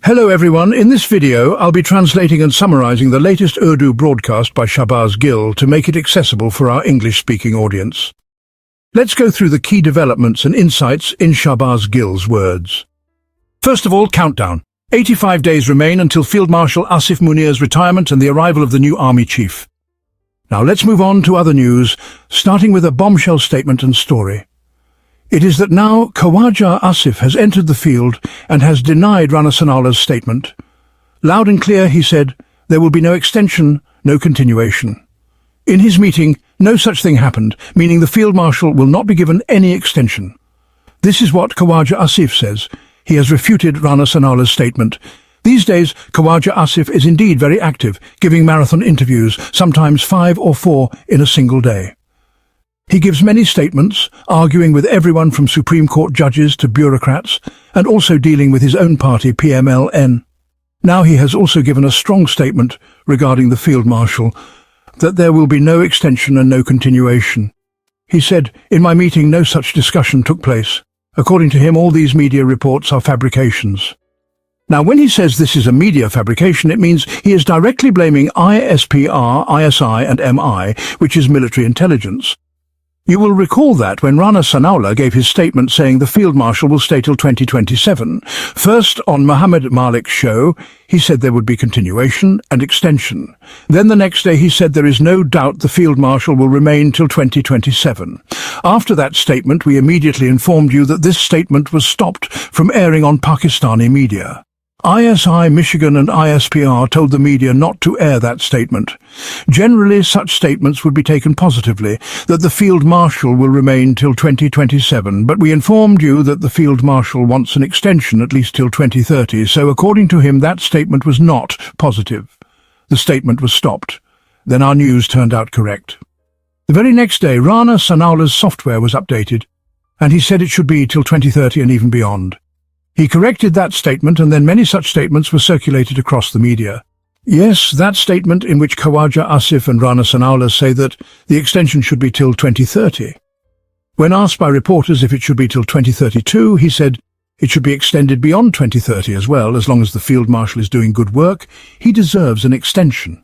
Hello everyone, in this video I'll be translating and summarizing the latest Urdu broadcast by Shahbaz Gill to make it accessible for our English-speaking audience. Let's go through the key developments and insights in Shahbaz Gill's words. First of all, countdown. 85 days remain until Field Marshal Asif Munir's retirement and the arrival of the new army chief. Now let's move on to other news, starting with a bombshell statement and story. It is that now Khawaja Asif has entered the field and has denied Rana Sanaulah's statement. Loud and clear, he said, there will be no extension, no continuation. In his meeting, no such thing happened, meaning the Field Marshal will not be given any extension. This is what Khawaja Asif says. He has refuted Rana Sanaulah's statement. These days, Khawaja Asif is indeed very active, giving marathon interviews, sometimes 5 or 4 in a single day. He gives many statements, arguing with everyone from Supreme Court judges to bureaucrats, and also dealing with his own party, PMLN. Now he has also given a strong statement regarding the Field Marshal, that there will be no extension and no continuation. He said, "In my meeting no such discussion took place." According to him, all these media reports are fabrications. Now, when he says this is a media fabrication, it means he is directly blaming ISPR, ISI and MI, which is military intelligence. You will recall that when Rana Sanaullah gave his statement saying the Field Marshal will stay till 2027, first on Mohammed Malik's show, he said there would be continuation and extension. Then the next day he said there is no doubt the Field Marshal will remain till 2027. After that statement, we immediately informed you that this statement was stopped from airing on Pakistani media. ISI, Michigan and ISPR told the media not to air that statement. Generally, such statements would be taken positively, that the Field Marshal will remain till 2027, but we informed you that the Field Marshal wants an extension at least till 2030, so according to him that statement was not positive. The statement was stopped. Then our news turned out correct. The very next day, Rana Sanaulah's software was updated, and he said it should be till 2030 and even beyond. He corrected that statement, and then many such statements were circulated across the media. Yes, that statement in which Khawaja Asif and Rana Sanaullah say that the extension should be till 2030. When asked by reporters if it should be till 2032, he said it should be extended beyond 2030 as well, as long as the Field Marshal is doing good work. He deserves an extension.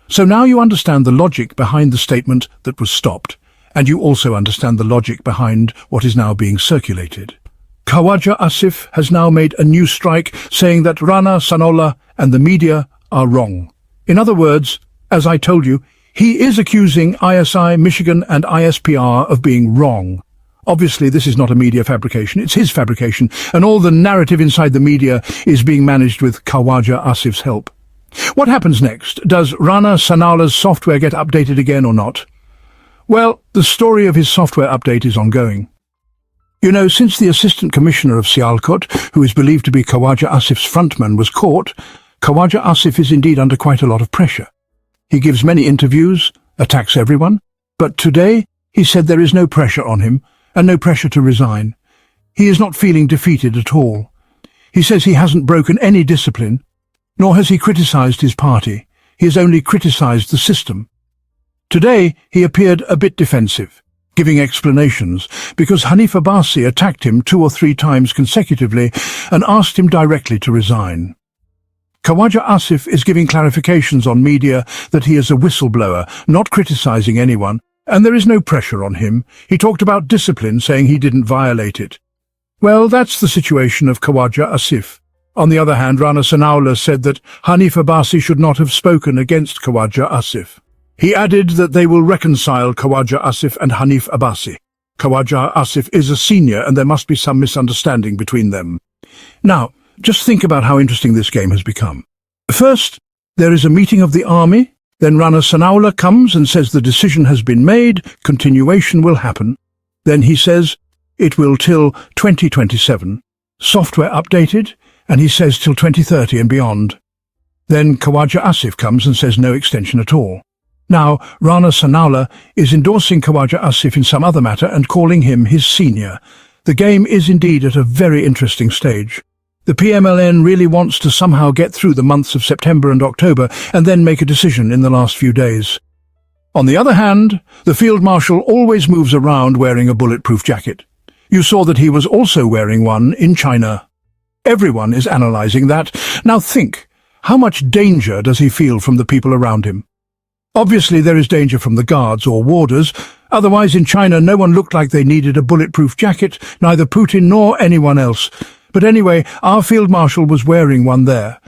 So now you understand the logic behind the statement that was stopped, and you also understand the logic behind what is now being circulated. Khawaja Asif has now made a new strike saying that Rana Sanaullah and the media are wrong. In other words, as I told you, he is accusing ISI, Michigan and ISPR of being wrong. Obviously, this is not a media fabrication, it's his fabrication, and all the narrative inside the media is being managed with Khawaja Asif's help. What happens next? Does Rana Sanaullah's software get updated again or not? Well, the story of his software update is ongoing. You know, since the Assistant Commissioner of Sialkot, who is believed to be Khawaja Asif's frontman, was caught, Khawaja Asif is indeed under quite a lot of pressure. He gives many interviews, attacks everyone, but today he said there is no pressure on him and no pressure to resign. He is not feeling defeated at all. He says he hasn't broken any discipline, nor has he criticized his party. He has only criticized the system. Today he appeared a bit defensive, giving explanations, because Hanif Abbasi attacked him 2 or 3 times consecutively and asked him directly to resign. Khawaja Asif is giving clarifications on media that he is a whistleblower, not criticizing anyone, and there is no pressure on him. He talked about discipline, saying he didn't violate it. Well, that's the situation of Khawaja Asif. On the other hand, Rana Sanaullah said that Hanif Abbasi should not have spoken against Khawaja Asif. He added that they will reconcile Khawaja Asif and Hanif Abbasi. Khawaja Asif is a senior and there must be some misunderstanding between them. Now, just think about how interesting this game has become. First, there is a meeting of the army, then Rana Sanaullah comes and says the decision has been made, continuation will happen. Then he says it will till 2027, software updated, and he says till 2030 and beyond. Then Khawaja Asif comes and says no extension at all. Now, Rana Sanaullah is endorsing Khawaja Asif in some other matter and calling him his senior. The game is indeed at a very interesting stage. The PMLN really wants to somehow get through the months of September and October and then make a decision in the last few days. On the other hand, the Field Marshal always moves around wearing a bulletproof jacket. You saw that he was also wearing one in China. Everyone is analysing that. Now think, how much danger does he feel from the people around him? Obviously there is danger from the guards or warders, otherwise in China no one looked like they needed a bulletproof jacket, neither Putin nor anyone else. But anyway, our Field Marshal was wearing one there.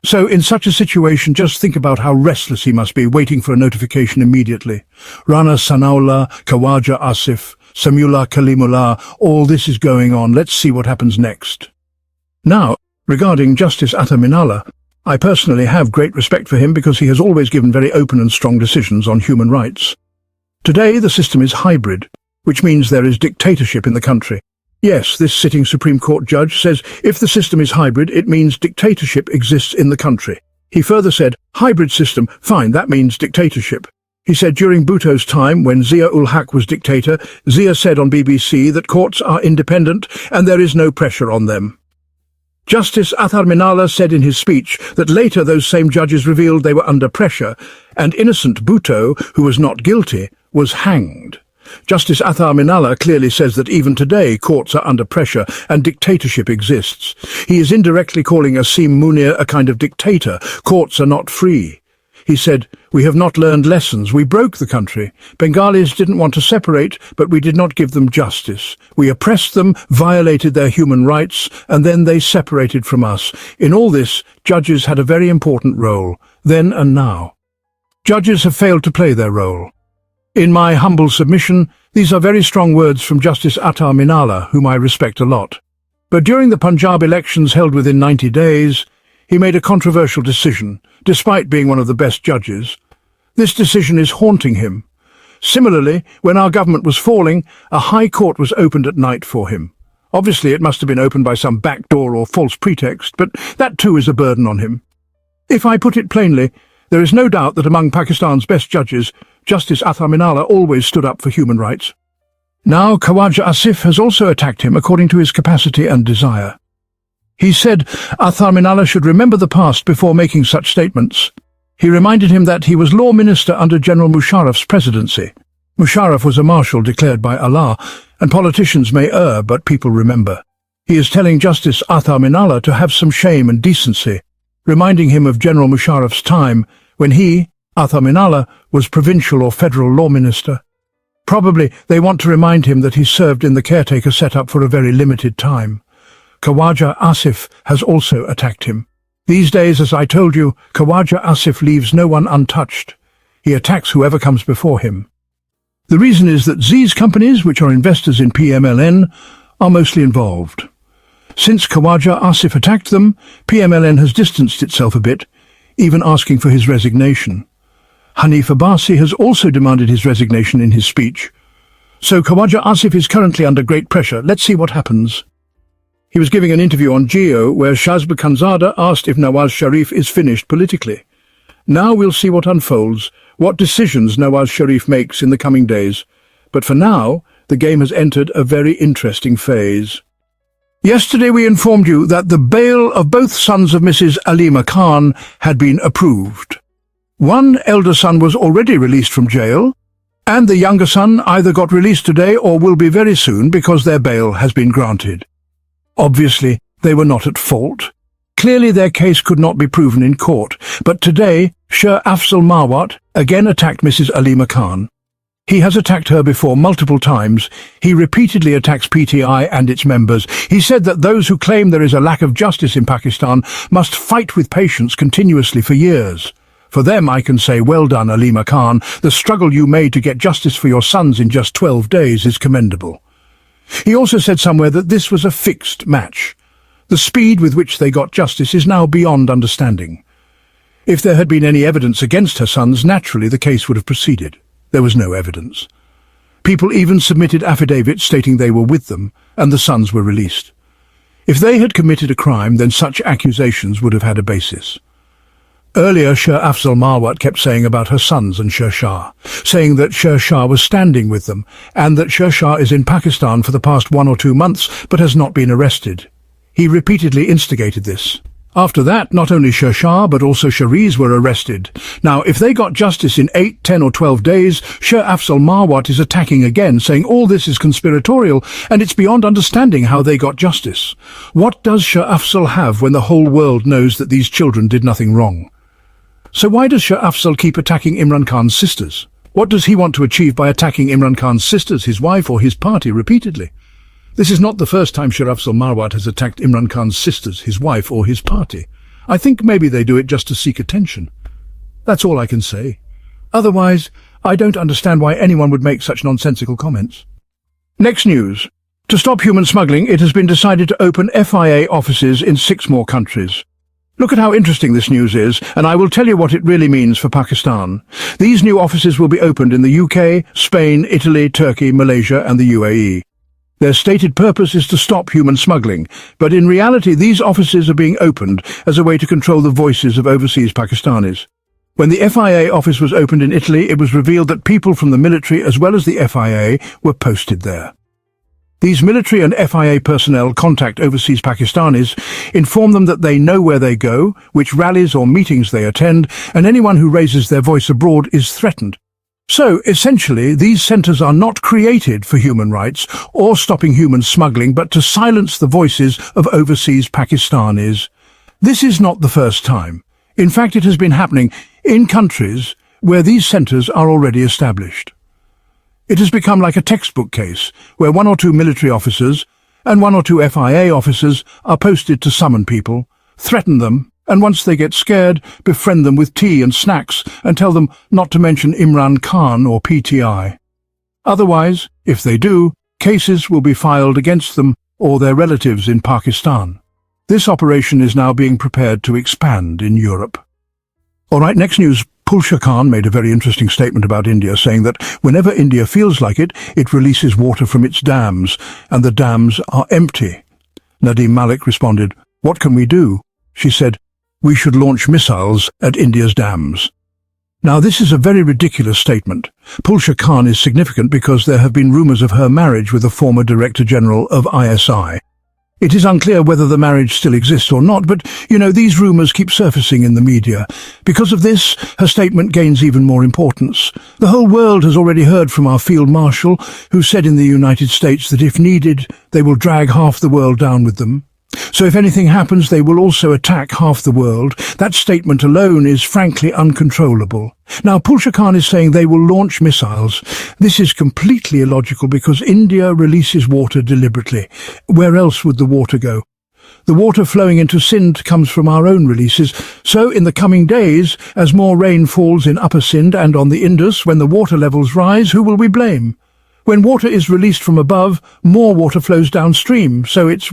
So in such a situation, just think about how restless he must be, waiting for a notification immediately. Rana Sanaullah, Khawaja Asif, Samullah Kalimullah, all this is going on. Let's see what happens next. Now, regarding Justice Atta Minallah, I personally have great respect for him because he has always given very open and strong decisions on human rights. Today the system is hybrid, which means there is dictatorship in the country. Yes, this sitting Supreme Court judge says if the system is hybrid, it means dictatorship exists in the country. He further said, hybrid system, fine, that means dictatorship. He said during Bhutto's time, when Zia-ul-Haq was dictator, Zia said on BBC that courts are independent and there is no pressure on them. Justice Athar Minallah said in his speech that later those same judges revealed they were under pressure, and innocent Bhutto, who was not guilty, was hanged. Justice Athar Minallah clearly says that even today courts are under pressure and dictatorship exists. He is indirectly calling Asim Munir a kind of dictator. Courts are not free. He said, "We have not learned lessons. We broke the country. Bengalis didn't want to separate, but we did not give them justice. We oppressed them, violated their human rights, and then they separated from us. In all this, judges had a very important role, then and now. Judges have failed to play their role. In my humble submission, these are very strong words from Justice Atta Minallah, whom I respect a lot. But during the Punjab elections held within 90 days, he made a controversial decision, despite being one of the best judges. This decision is haunting him. Similarly, when our government was falling, a high court was opened at night for him. Obviously, it must have been opened by some back door or false pretext, but that too is a burden on him. If I put it plainly, there is no doubt that among Pakistan's best judges, Justice Athar Minallah always stood up for human rights. Now Khawaja Asif has also attacked him according to his capacity and desire. He said Athar Minallah should remember the past before making such statements. He reminded him that he was law minister under General Musharraf's presidency. Musharraf was a marshal declared by Allah, and politicians may err, but people remember. He is telling Justice Athar Minallah to have some shame and decency, reminding him of General Musharraf's time when he, Athar Minallah, was provincial or federal law minister. Probably they want to remind him that he served in the caretaker setup for a very limited time. Khawaja Asif has also attacked him. These days, as I told you, Khawaja Asif leaves no one untouched. He attacks whoever comes before him. The reason is that Z's companies, which are investors in PMLN, are mostly involved. Since Khawaja Asif attacked them, PMLN has distanced itself a bit, even asking for his resignation. Hanif Abbasi has also demanded his resignation in his speech. So Khawaja Asif is currently under great pressure. Let's see what happens. He was giving an interview on Geo where Shahbaz Gill asked if Nawaz Sharif is finished politically. Now we'll see what unfolds, what decisions Nawaz Sharif makes in the coming days. But for now, the game has entered a very interesting phase. Yesterday we informed you that the bail of both sons of Mrs. Alima Khan had been approved. One elder son was already released from jail, and the younger son either got released today or will be very soon because their bail has been granted. Obviously, they were not at fault. Clearly their case could not be proven in court, but today Shah Afzal Mawat again attacked Mrs. Alima Khan. He has attacked her before multiple times. He repeatedly attacks PTI and its members. He said that those who claim there is a lack of justice in Pakistan must fight with patience continuously for years. For them I can say, well done, Alima Khan. The struggle you made to get justice for your sons in just 12 days is commendable. He also said somewhere that this was a fixed match. The speed with which they got justice is now beyond understanding. If there had been any evidence against her sons, naturally the case would have proceeded. There was no evidence. People even submitted affidavits stating they were with them, and the sons were released. If they had committed a crime, then such accusations would have had a basis. Earlier, Shah Afzal Mawat kept saying about her sons and Sher Shah, saying that Sher Shah was standing with them, and that Sher Shah is in Pakistan for the past 1 or 2 months, but has not been arrested. He repeatedly instigated this. After that, not only Shah but also Sharif were arrested. Now, if they got justice in 8, 10 or 12 days, Shah Afzal Marwat is attacking again, saying all this is conspiratorial, and it's beyond understanding how they got justice. What does Shah Afzal have when the whole world knows that these children did nothing wrong? So why does Shah Afzal keep attacking Imran Khan's sisters? What does he want to achieve by attacking Imran Khan's sisters, his wife or his party repeatedly? This is not the first time Shah Afzal Marwat has attacked Imran Khan's sisters, his wife or his party. I think maybe they do it just to seek attention. That's all I can say. Otherwise, I don't understand why anyone would make such nonsensical comments. Next news. To stop human smuggling, it has been decided to open FIA offices in 6 more countries. Look at how interesting this news is, and I will tell you what it really means for Pakistan. These new offices will be opened in the UK, Spain, Italy, Turkey, Malaysia and the UAE. Their stated purpose is to stop human smuggling, but in reality these offices are being opened as a way to control the voices of overseas Pakistanis. When the FIA office was opened in Italy, it was revealed that people from the military as well as the FIA were posted there. These military and FIA personnel contact overseas Pakistanis, inform them that they know where they go, which rallies or meetings they attend, and anyone who raises their voice abroad is threatened. So, essentially, these centres are not created for human rights or stopping human smuggling, but to silence the voices of overseas Pakistanis. This is not the first time. In fact, it has been happening in countries where these centres are already established. It has become like a textbook case, where 1 or 2 military officers and 1 or 2 FIA officers are posted to summon people, threaten them, and once they get scared, befriend them with tea and snacks and tell them not to mention Imran Khan or PTI. Otherwise, if they do, cases will be filed against them or their relatives in Pakistan. This operation is now being prepared to expand in Europe. All right, next news. Pulsha Khan made a very interesting statement about India, saying that whenever India feels like it, it releases water from its dams, and the dams are empty. Nadeem Malik responded, "What can we do?" She said, "We should launch missiles at India's dams." Now, this is a very ridiculous statement. Pulsha Khan is significant because there have been rumours of her marriage with a former Director General of ISI. It is unclear whether the marriage still exists or not, but, these rumours keep surfacing in the media. Because of this, her statement gains even more importance. The whole world has already heard from our Field Marshal, who said in the United States that if needed, they will drag half the world down with them. So if anything happens, they will also attack half the world. That statement alone is frankly uncontrollable. Now, Pulsha Khan is saying they will launch missiles. This is completely illogical because India releases water deliberately. Where else would the water go? The water flowing into Sindh comes from our own releases. So in the coming days, as more rain falls in Upper Sindh and on the Indus, when the water levels rise, who will we blame? When water is released from above, more water flows downstream. So it's,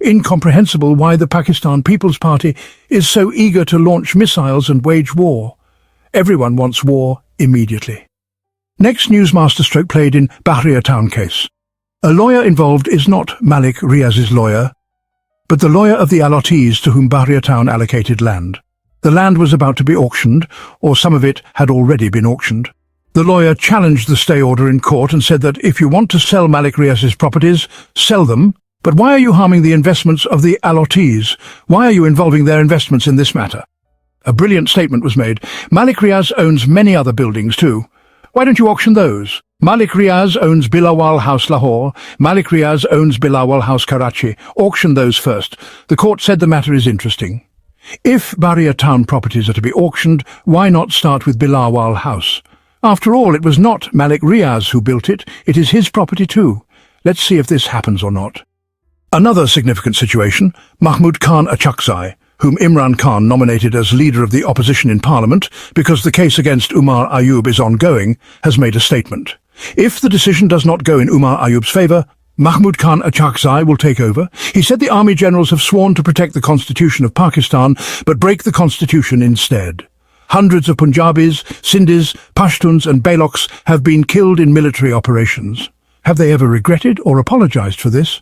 incomprehensible why the Pakistan People's Party is so eager to launch missiles and wage war. Everyone wants war immediately. Next news masterstroke played in Bahria Town case. A lawyer involved is not Malik Riaz's lawyer, but the lawyer of the allottees to whom Bahria Town allocated land. The land was about to be auctioned, or some of it had already been auctioned. The lawyer challenged the stay order in court and said that if you want to sell Malik Riaz's properties, sell them. But why are you harming the investments of the allottees? Why are you involving their investments in this matter? A brilliant statement was made. Malik Riaz owns many other buildings too. Why don't you auction those? Malik Riaz owns Bilawal House Lahore. Malik Riaz owns Bilawal House Karachi. Auction those first. The court said the matter is interesting. If Bahria Town properties are to be auctioned, why not start with Bilawal House? After all, it was not Malik Riaz who built it. It is his property too. Let's see if this happens or not. Another significant situation, Mahmud Khan Achakzai, whom Imran Khan nominated as leader of the opposition in Parliament because the case against Umar Ayub is ongoing, has made a statement. If the decision does not go in Umar Ayub's favour, Mahmud Khan Achakzai will take over. He said the army generals have sworn to protect the constitution of Pakistan, but break the constitution instead. Hundreds of Punjabis, Sindhis, Pashtuns and Balochs have been killed in military operations. Have they ever regretted or apologised for this?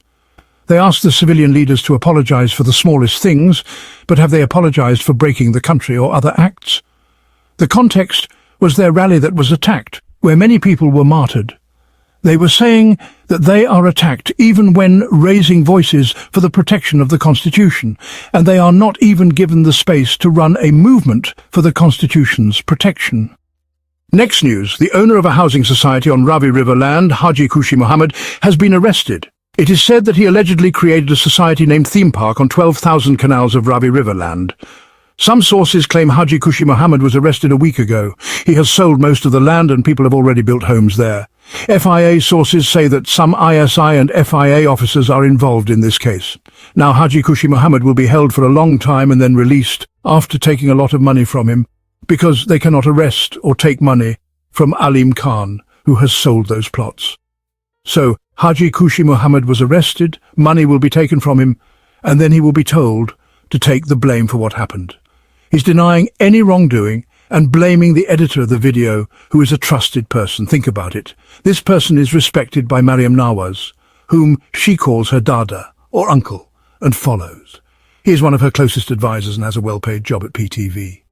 They asked the civilian leaders to apologise for the smallest things, but have they apologised for breaking the country or other acts? The context was their rally that was attacked, where many people were martyred. They were saying that they are attacked even when raising voices for the protection of the Constitution, and they are not even given the space to run a movement for the Constitution's protection. Next news, the owner of a housing society on Ravi River land, Haji Kushi Muhammad, has been arrested. It is said that he allegedly created a society named Theme Park on 12,000 canals of Ravi River land. Some sources claim Haji Kushi Muhammad was arrested a week ago. He has sold most of the land and people have already built homes there. FIA sources say that some ISI and FIA officers are involved in this case. Now Haji Kushi Muhammad will be held for a long time and then released after taking a lot of money from him, because they cannot arrest or take money from Alim Khan, who has sold those plots. So Haji Kushi Muhammad was arrested, money will be taken from him, and then he will be told to take the blame for what happened. He's denying any wrongdoing and blaming the editor of the video, who is a trusted person. Think about it. This person is respected by Mariam Nawaz, whom she calls her dada, or uncle, and follows. He is one of her closest advisors and has a well-paid job at PTV.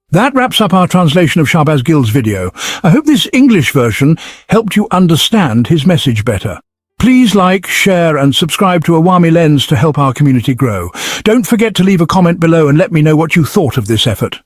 That wraps up our translation of Shahbaz Gill's video. I hope this English version helped you understand his message better. Please like, share and subscribe to Awami Lens to help our community grow. Don't forget to leave a comment below and let me know what you thought of this effort.